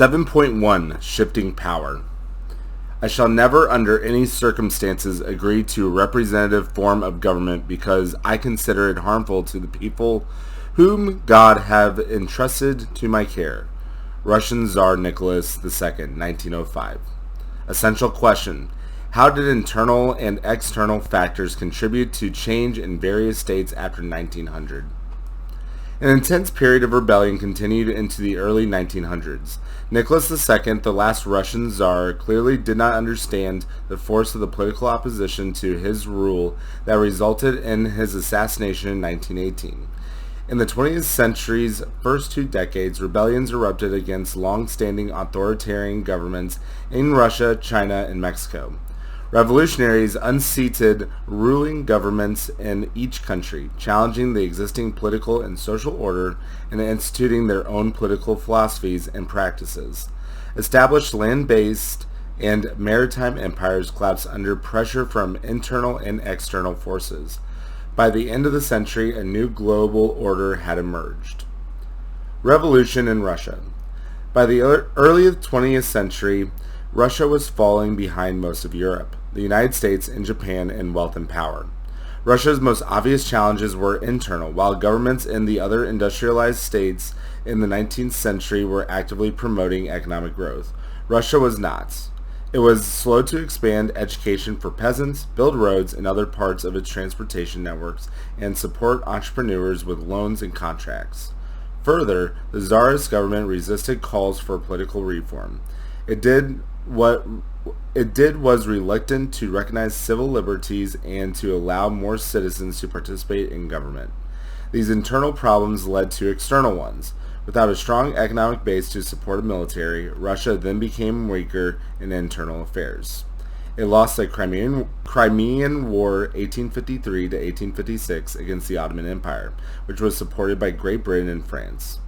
7.1 Shifting Power. I shall never under any circumstances agree to a representative form of government because I consider it harmful to the people whom God have entrusted to my care. Russian Tsar Nicholas II, 1905. Essential question. How did internal and external factors contribute to change in various states after 1900? An intense period of rebellion continued into the early 1900s. Nicholas II, the last Russian Tsar, clearly did not understand the force of the political opposition to his rule that resulted in his assassination in 1918. In the 20th century's first 2 decades, rebellions erupted against long-standing authoritarian governments in Russia, China, and Mexico. Revolutionaries unseated ruling governments in each country, challenging the existing political and social order and instituting their own political philosophies and practices. Established land-based and maritime empires collapsed under pressure from internal and external forces. By the end of the century, a new global order had emerged. Revolution in Russia. By the early 20th century, Russia was falling behind most of Europe, the United States, and Japan in wealth and power. Russia's most obvious challenges were internal, while governments in the other industrialized states in the 19th century were actively promoting economic growth. Russia was not. It was slow to expand education for peasants, build roads and other parts of its transportation networks, and support entrepreneurs with loans and contracts. Further, the Tsarist government resisted calls for political reform. It did was reluctant to recognize civil liberties and to allow more citizens to participate in government. These internal problems led to external ones. Without a strong economic base to support a military, Russia then became weaker in internal affairs. It lost the Crimean War 1853 to 1856 against the Ottoman Empire, which was supported by Great Britain and France.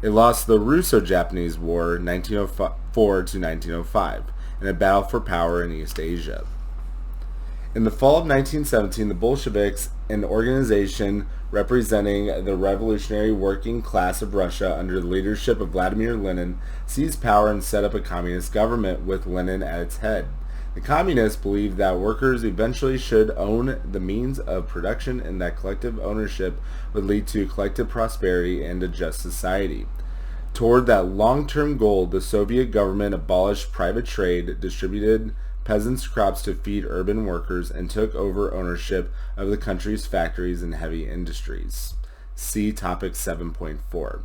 It lost the Russo-Japanese War 1904 to 1905 in a battle for power in East Asia. In the fall of 1917, the Bolsheviks, an organization representing the revolutionary working class of Russia under the leadership of Vladimir Lenin, seized power and set up a communist government with Lenin at its head. The communists believed that workers eventually should own the means of production and that collective ownership would lead to collective prosperity and a just society. Toward that long-term goal, the Soviet government abolished private trade, distributed peasants' crops to feed urban workers, and took over ownership of the country's factories and heavy industries. See Topic 7.4.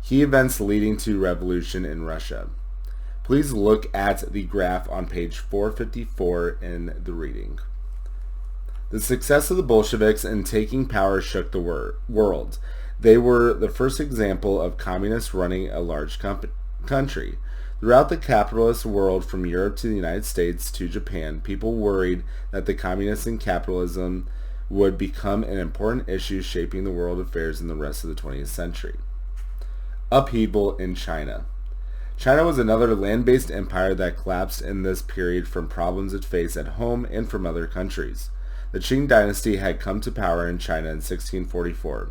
Key events leading to revolution in Russia. Please look at the graph on page 454 in the reading. The success of the Bolsheviks in taking power shook the world. They were the first example of communists running a large country. Throughout the capitalist world, from Europe to the United States to Japan, people worried that the communists and capitalism would become an important issue shaping the world affairs in the rest of the 20th century. Upheaval in China. China was another land-based empire that collapsed in this period from problems it faced at home and from other countries. The Qing dynasty had come to power in China in 1644.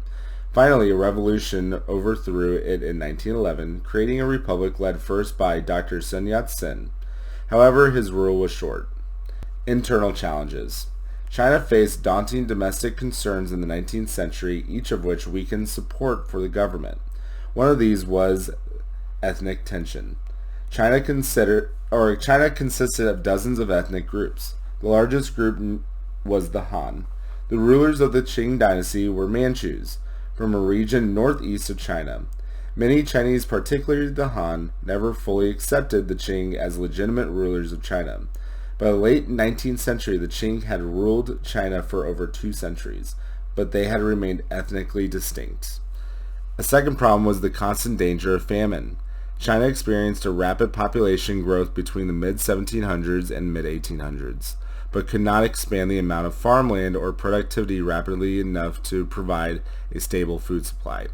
Finally, a revolution overthrew it in 1911, creating a republic led first by Dr. Sun Yat-sen. However, his rule was short. Internal challenges. China faced daunting domestic concerns in the 19th century, each of which weakened support for the government. One of these was ethnic tension. China consisted of dozens of ethnic groups. The largest group was the Han. The rulers of the Qing dynasty were Manchus, from a region northeast of China. Many Chinese, particularly the Han, never fully accepted the Qing as legitimate rulers of China. By the late 19th century, the Qing had ruled China for over 2 centuries, but they had remained ethnically distinct. A second problem was the constant danger of famine. China experienced a rapid population growth between the mid-1700s and mid-1800s, but could not expand the amount of farmland or productivity rapidly enough to provide a stable food supply.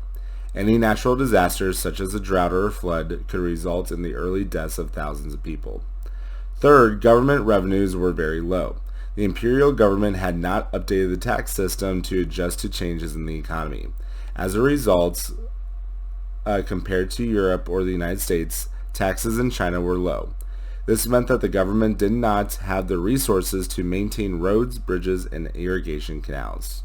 Any natural disasters, such as a drought or a flood, could result in the early deaths of thousands of people. Third, government revenues were very low. The imperial government had not updated the tax system to adjust to changes in the economy. As a result, compared to Europe or the United States, taxes in China were low. This meant that the government did not have the resources to maintain roads, bridges, and irrigation canals.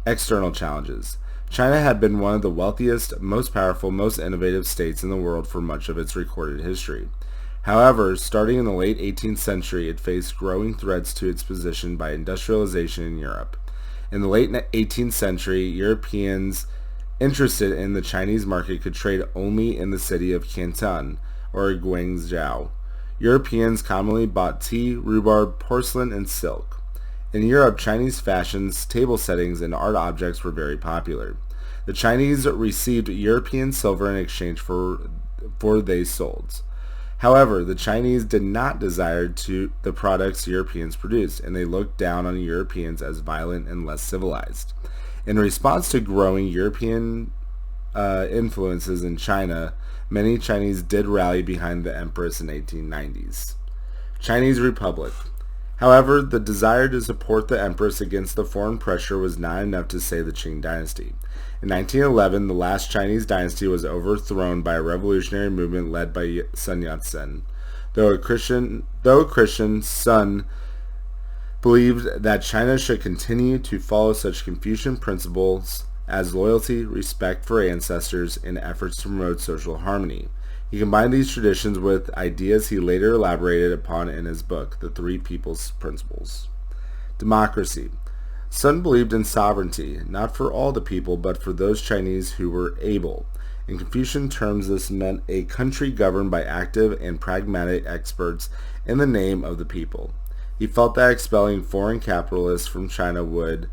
External challenges. China had been one of the wealthiest, most powerful, most innovative states in the world for much of its recorded history. However, starting in the late 18th century, it faced growing threats to its position by industrialization in Europe. In the late 18th century, Europeans interested in the Chinese market could trade only in the city of Canton or Guangzhou. Europeans commonly bought tea, rhubarb, porcelain, and silk. In Europe, Chinese fashions, table settings, and art objects were very popular. The Chinese received European silver in exchange for they sold. However, the Chinese did not desire the products Europeans produced, and they looked down on Europeans as violent and less civilized. In response to growing European influences in China, many Chinese did rally behind the empress in the 1890s. Chinese Republic. However, the desire to support the empress against the foreign pressure was not enough to save the Qing dynasty. In 1911, the last Chinese dynasty was overthrown by a revolutionary movement led by Sun Yat-sen. Though a Christian, Sun believed that China should continue to follow such Confucian principles as loyalty, respect for ancestors, and efforts to promote social harmony. He combined these traditions with ideas he later elaborated upon in his book, The Three People's Principles. Democracy. Sun believed in sovereignty, not for all the people, but for those Chinese who were able. In Confucian terms, this meant a country governed by active and pragmatic experts in the name of the people. He felt that expelling foreign capitalists from China would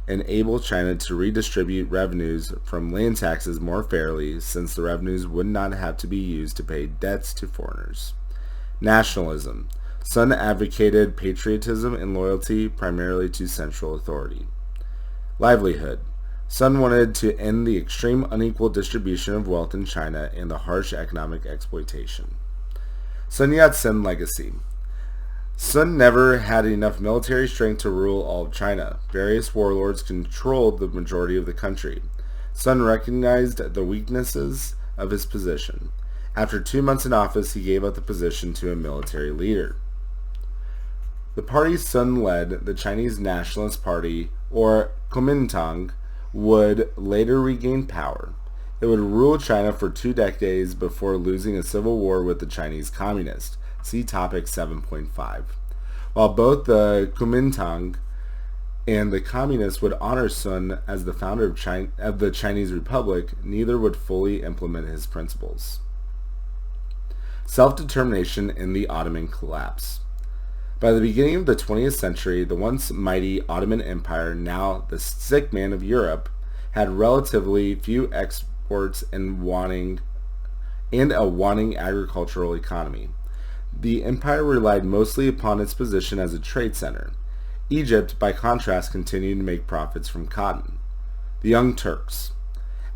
enable China to redistribute revenues from land taxes more fairly, since the revenues would not have to be used to pay debts to foreigners. Nationalism. Sun advocated patriotism and loyalty primarily to central authority. Livelihood. Sun wanted to end the extreme unequal distribution of wealth in China and the harsh economic exploitation. Sun Yat-sen legacy. Sun never had enough military strength to rule all of China. Various warlords controlled the majority of the country. Sun recognized the weaknesses of his position. After 2 months in office, he gave up the position to a military leader. The party Sun led, the Chinese Nationalist Party, or Kuomintang, would later regain power. It would rule China for 2 decades before losing a civil war with the Chinese Communists. See topic 7.5. While both the Kuomintang and the Communists would honor Sun as the founder of the Chinese Republic, neither would fully implement his principles. Self-determination in the Ottoman collapse. By the beginning of the 20th century, the once mighty Ottoman Empire, now the sick man of Europe, had relatively few exports and a waning agricultural economy. The empire relied mostly upon its position as a trade center. Egypt, by contrast, continued to make profits from cotton. The Young Turks.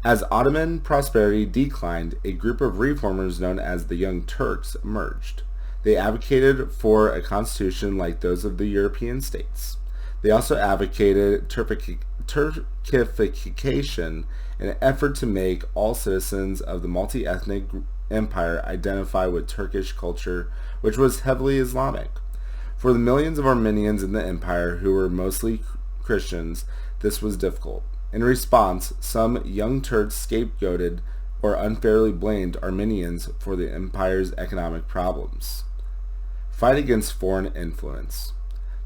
As Ottoman prosperity declined, a group of reformers known as the Young Turks emerged. They advocated for a constitution like those of the European states. They also advocated Turkification, an effort to make all citizens of the multi-ethnic empire identify with Turkish culture, which was heavily Islamic. For the millions of Armenians in the empire, who were mostly Christians, this was difficult. In response, some Young Turks scapegoated or unfairly blamed Armenians for the empire's economic problems. Fight against foreign influence.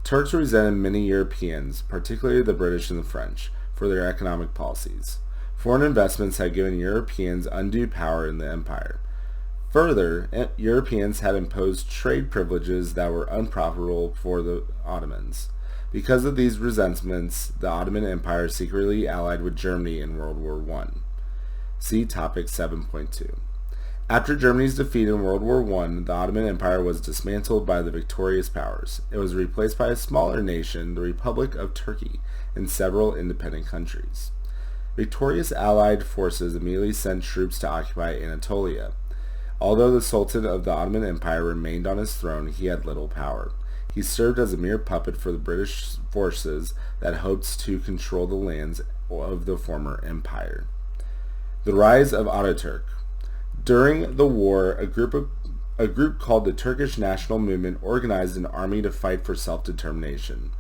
Turks resented many Europeans, particularly the British and the French, for their economic policies. Foreign investments had given Europeans undue power in the empire. Further, Europeans had imposed trade privileges that were unprofitable for the Ottomans. Because of these resentments, the Ottoman Empire secretly allied with Germany in World War I. See topic 7.2. After Germany's defeat in World War I, the Ottoman Empire was dismantled by the victorious powers. It was replaced by a smaller nation, the Republic of Turkey, and several independent countries. Victorious Allied forces immediately sent troops to occupy Anatolia. Although the Sultan of the Ottoman Empire remained on his throne, he had little power. He served as a mere puppet for the British forces that hoped to control the lands of the former empire. The rise of Ataturk. During the war, a group called the Turkish National Movement organized an army to fight for self-determination.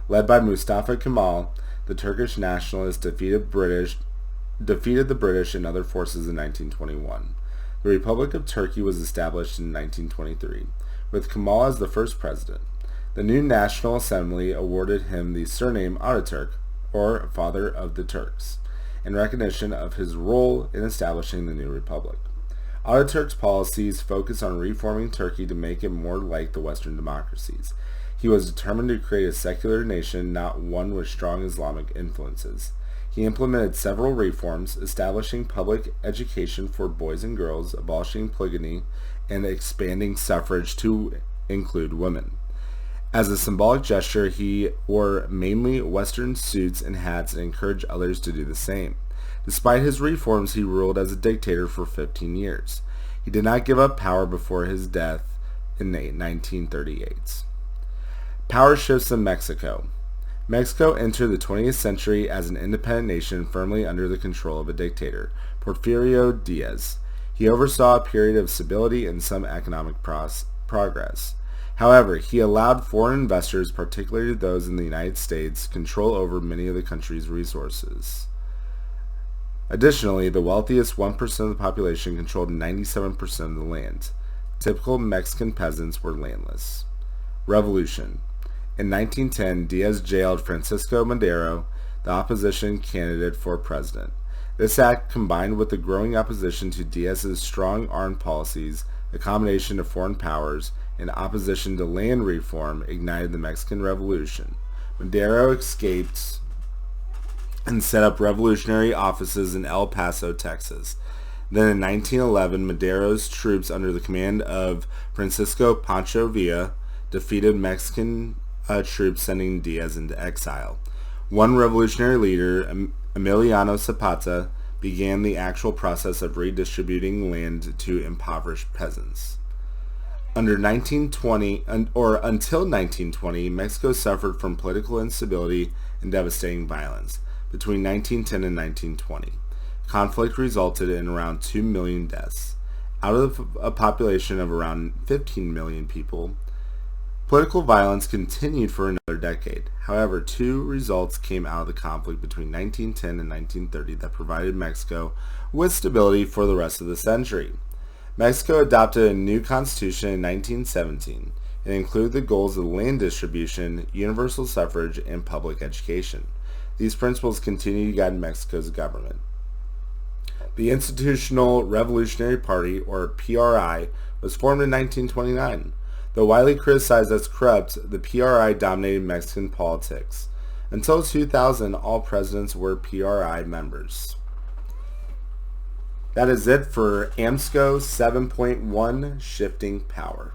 Led by Mustafa Kemal, the Turkish nationalists defeated the British and other forces in 1921. The Republic of Turkey was established in 1923, with Kemal as the first president. The new National Assembly awarded him the surname Ataturk, or Father of the Turks, in recognition of his role in establishing the new republic. Ataturk's policies focused on reforming Turkey to make it more like the Western democracies. He was determined to create a secular nation, not one with strong Islamic influences. He implemented several reforms, establishing public education for boys and girls, abolishing polygamy, and expanding suffrage to include women. As a symbolic gesture, he wore mainly Western suits and hats and encouraged others to do the same. Despite his reforms, he ruled as a dictator for 15 years. He did not give up power before his death in 1938. Power shifts in Mexico. Mexico entered the 20th century as an independent nation firmly under the control of a dictator, Porfirio Diaz. He oversaw a period of stability and some economic progress. However, he allowed foreign investors, particularly those in the United States, control over many of the country's resources. Additionally, the wealthiest 1% of the population controlled 97% of the land. Typical Mexican peasants were landless. Revolution. In 1910, Diaz jailed Francisco Madero, the opposition candidate for president. This act, combined with the growing opposition to Diaz's strong armed policies, a combination of foreign powers, and opposition to land reform, ignited the Mexican Revolution. Madero escaped and set up revolutionary offices in El Paso, Texas. Then in 1911, Madero's troops under the command of Francisco Pancho Villa defeated Mexican troops, sending Diaz into exile. One revolutionary leader, Emiliano Zapata, began the actual process of redistributing land to impoverished peasants. Until 1920, Mexico suffered from political instability and devastating violence. Between 1910 and 1920, conflict resulted in around 2 million deaths. Out of a population of around 15 million people, political violence continued for another decade. However, two results came out of the conflict between 1910 and 1930 that provided Mexico with stability for the rest of the century. Mexico adopted a new constitution in 1917. It included the goals of land distribution, universal suffrage, and public education. These principles continue to guide Mexico's government. The Institutional Revolutionary Party, or PRI, was formed in 1929. Though widely criticized as corrupt, the PRI dominated Mexican politics. Until 2000, all presidents were PRI members. That is it for AMSCO 7.1, Shifting Power.